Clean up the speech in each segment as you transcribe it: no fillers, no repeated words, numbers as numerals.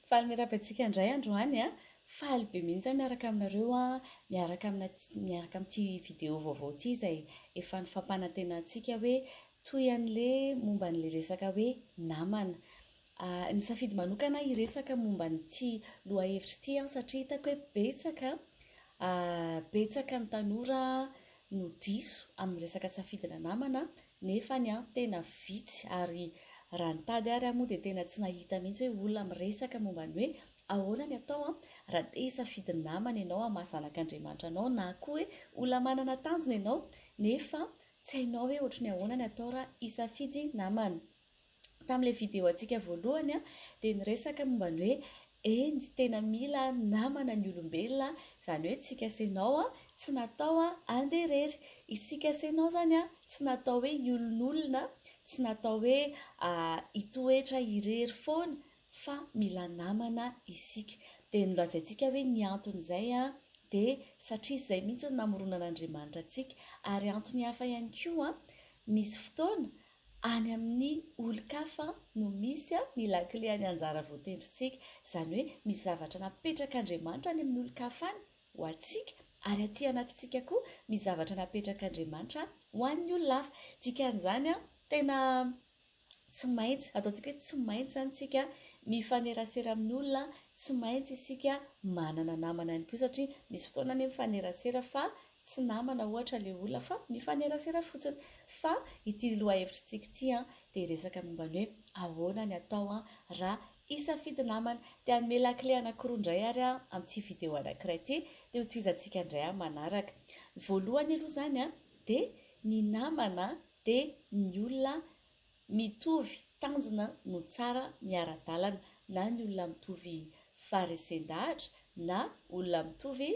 Faly miarabantsika indray androany a. Faly be mihitsy miaraka aminareo a, miaraka amin'ity vidéo vaovao ity izay efa nifampanantenantsika hoe toy an'le momba an'le resaka hoe namana. Nisafidy manokana hiresaka momba an'ity lohahevitra ity satria hitako hoe betsaka ny tanora no diso amin'ny resaka safidina namana nefa ny tena vitsy ary raha nitady ary moa dia tena tsy nahita mihitsy hoe olona miresaka momba ny hoe ahoana ny atao raha te hisafidy namana ianao mahazanak'Andriamanitra anao na koa hoe olona manana tanjona ianao nefa tsy hainao hoe ohatry ny ahoana ny atao raha hisafidy namana. Tamin'ilay vidéo antsika voalohany dia niresaka momba ny hoe eny tena mila namana ny olombelona, izany hoe tsika sy ianao tsy natao handeha irery, isika sy ianao zany tsy natao hoe hiolon'olona, tsy natao hoe hitoetra irery foana fa mila namana isika. Dia nolazaintsika hoe ny anton'izay dia satria izay mihitsy ny namoronan'Andriamanitra antsika ary antony hafa ihany koa misy fotoana any amin'ny olon-kafa no misy ny lakile any anjara voatendrintsika, izany hoe misy zavatra napetrak'Andriamanitra any amin'ny olon-kafa any ho antsika ary aty anatintsika koa misy zavatra napetrak'Andriamanitra ho an'ny olon-hafa. Dikan'izany tena tsy maintsy ataontsika hoe tsy maintsy zany tsika mifanerasera amin'ny olona, tsy maintsy isika manana namana ihany koa satria misy fotoana ny mifanerasera fa tsy namana ohatra ilay olona fa mifanerasera fotsiny. Fa ity lohahevitrintsika ity dia resaka momba ny hoe ahoana ny atao raha hisafidy namana. Dia hanome lakile anankiroa indray ary amin'ity vidéo anankiray ity dia hotohizantsika indray manaraka. Voalohany aloha izany dia ny namana dia ny olona mitovy tanjona no tsara miara-dalana, na ny olona mitovy faharesendahatra na olona mitovy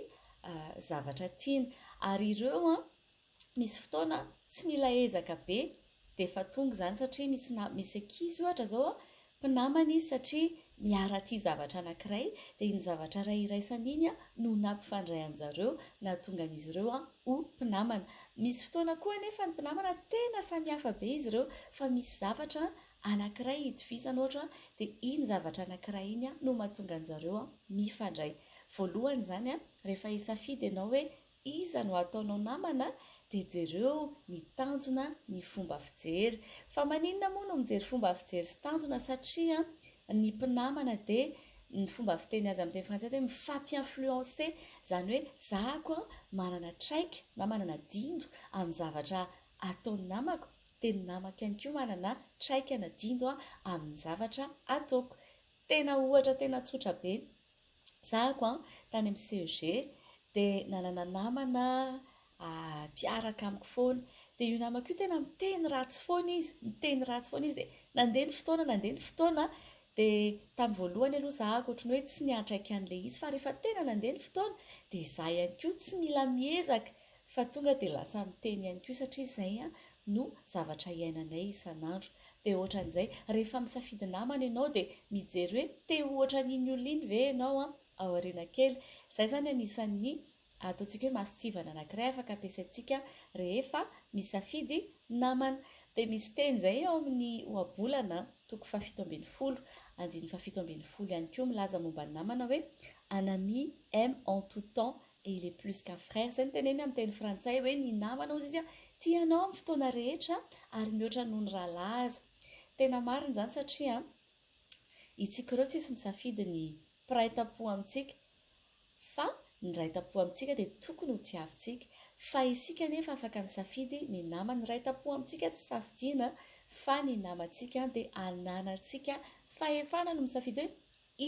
zavatra tiana. Ary ireo misy fotoana tsy mila ezaka be dia efa tonga izany satria misy ankizy ohatra izao mpinamana izy satria miara-tia zavatra anankiray dia iny zavatra iray iraisany iny no nampifandray an'zareo nahatonga an'izy ireo ho mpinamana. Misy fotoana koa anefa ny mpinamana tena samihafa be izy ireo fa misy zavatra anankiray hitovizana ohatra dia iny zavatra anankiray iny no mahatonga an'zareo mifandray. Voalohany izany rehefa hisafidy ianao hoe iza no ataonao namana dia jereo ny tanjona ny fomba fijery. Fa maninona moa no mijery fomba fijery sy tanjona satria ny mpinamana dia ny fomba fiteny azy amin'ny teny frantsay dia mifampi-influencer, izany hoe zahako manana traika na manana dindo amin'ny zavatra ataon'ny namako dia ny namako ihany koa manana traika na dindo amin'ny zavatra ataoko. Tena ohatra tena tsotra be, zahako tany amin'ny CEG dia nanana namana mpiaraka amiko foana dia io namako io tena miteny ratsy foana izy dia nandeha ny fotoana dia tamin'ny voalohany aloha zahako ohatran'ny hoe tsy niantraika an'ilay izy fa rehefa tena nandeha ny fotoana dia izaho ihany koa tsy mila miezaka fa tonga dia lasa miteny ihany koa satria izay no zavatra iainanay isan'andro. Dia ohatran'izay rehefa misafidy namana ianao dia mijery hoe te ohatra n'iny olona iny ve ianao aoriana kely. Izay zany anisan'ny ataontsika hoe masitsivana anankiray afaka ampiasaintsika rehefa misafidy namana. Dia misy teny izay ao amin'ny ohabolana 17 ihany koa milaza momba ny namana hoe un ami aime en tout temps et il est plus qu'un frère. Izay ny teneny amin'ny teny frantsay hoe ny namana hozy izy tianao amin'ny fotoana rehetra ary mihoatra noho ny rahalaza. Tena marina izany satria itsika ireo tsisy misafidy ny mpiray tam-po amintsika fa ny ray tam-po amintsika dia tokony ho tiavintsika, fa isika nefa afaka misafidy ny namana. Ny ray tam-po amintsika tsy safidiana fa ny namantsika dia ananantsika fahefana no misafidy hoe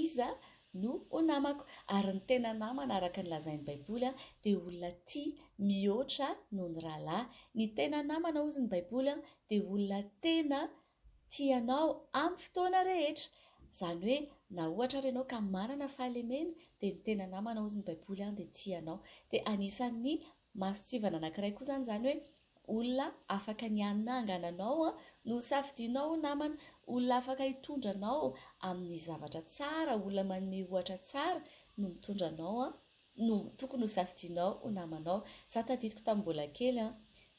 iza no ho namako. Ary ny tena namana araka ny lazain'ny Baiboly dia olona tia mihoatra noho ny rahalahy. Ny tena namana hozy ny Baiboly dia olona tena tianao amin'ny fotoana rehetra, izany hoe na ohatra ary ianao ka manana fahalemena dia ny tena namana hozy ny Baiboly dia tianao. Dia anisan'ny masitsivana anankiray koa izany hoe olona afaka ny anangananao no safidinao ho namana, olona afaka hitondranao amin'ny zavatra tsara, olona manome ohatra tsara no mitondranao no tokony ho safidinao ho namanao. Izaho tadidiko tamin'ny mbola kely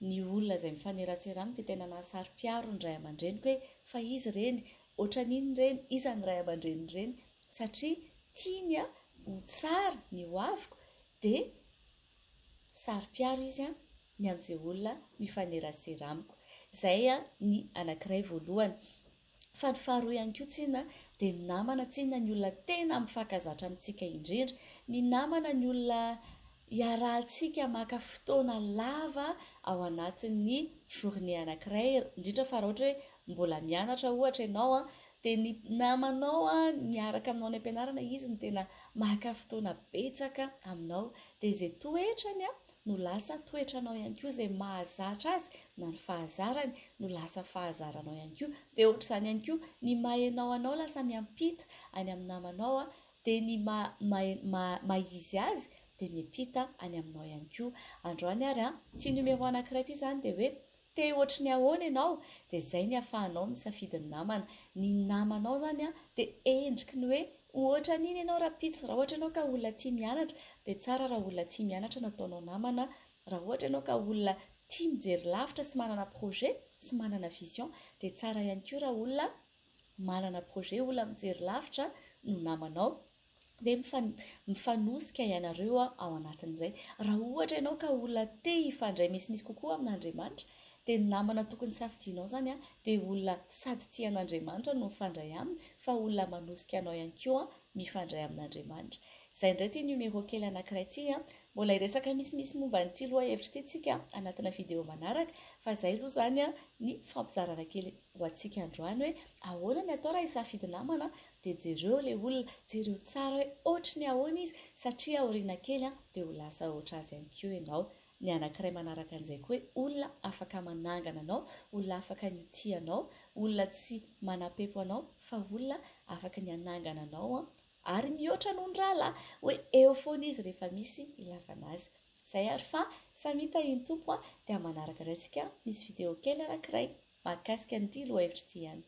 ny olona izay mifanerasera amiko dia tena nahasaro-piaro ny ray aman-dreniko hoe fa izy ireny ohatran'iny ireny, iza ny ray aman-dreny ireny satria tiany a ho tsara ny hoaviko dia sary-piaro izy a ny amin'izay olona mifanerasera amiko. Izay a ny anankiray voalohany. Fa ny faharoa ihany koa tsinona dia ny namana tsinona ny olona tena mifankazatra amintsika indrindra. Ny namana ny olona iarahantsika maka fotoana lava ao anatin'ny journée anankiray, indrindra fa raha ohatra hoe mbola mianatra ohatra ianao a, dia ny namanao a miaraka aminao any am-pianarana izy ny tena maka fotoana betsaka aminao, dia izay toetrany a no lasa toetranao ihany koa, izay mahazatra azy na ny fahazarany no lasa fahazaranao ihany koa. Dia ohatr'izany ihany koa ny mahainao anao lasa miampita any amin'ny namanao a, dia ny maizy azy dia miampita any aminao ihany koa. Androany ary a ty numéro anankiray ty izany dia hoe te ohatry ny ahoana ianao, dia izay ny ahafahanao misafidy ny namana. Ny namanao zany a dia endriky ny hoe ohatra n'iny ianao rapitso. Raha ohatra ianao ka olona tia mianatra dia tsara raha olona tia mianatra no ataonao namana. Raha ohatra ianao ka olona tia mijery lavitra sy manana projet sy manana vision dia tsara ihany koa raha olona manana projet, olona mijery lavitra no namanao. Dia mifanosika ianareo ao anatin'izay. Raha ohatra ianao ka olona te hifandray misimisy kokoa amin'Andriamanitra dia ny namana tokony safidianao zany a dia olona sady tia an'Andriamanitra no mifandray aminy, fa olona manosika anao ihany koa mifandray amin'Andriamanitra. Izay indray ty numéro kely anankiray ty a, mbola hiresaka misimisy momba n'ity loha hevitra ty tsika anatina video manaraka, fa izay aloha zany a ny fampizarana kely ho antsika androany hoe ahoana ny atao raha hisafidy namana. Dia jereo ilay olona, jereo tsara hoe ohatry ny ahoana izy, satria aoriana kely a dia ho lasa ohatry azy ihany koa ianao. Ny anankiray manaraka an'izay koa hoe olona afaka manangana anao, olona afaka ny tianao, olona tsy manam-pempo anao, fa olona afaka ny anangana anao ary mihoatra noho ny rahalahy, hoe eo foana izy rehefa misy ilavana azy. Izay ary fa samy hitahiny tompo a, dia manaraka indray antsika misy video kely anankiray mahakasika an'ity lohahevitra ity ihany.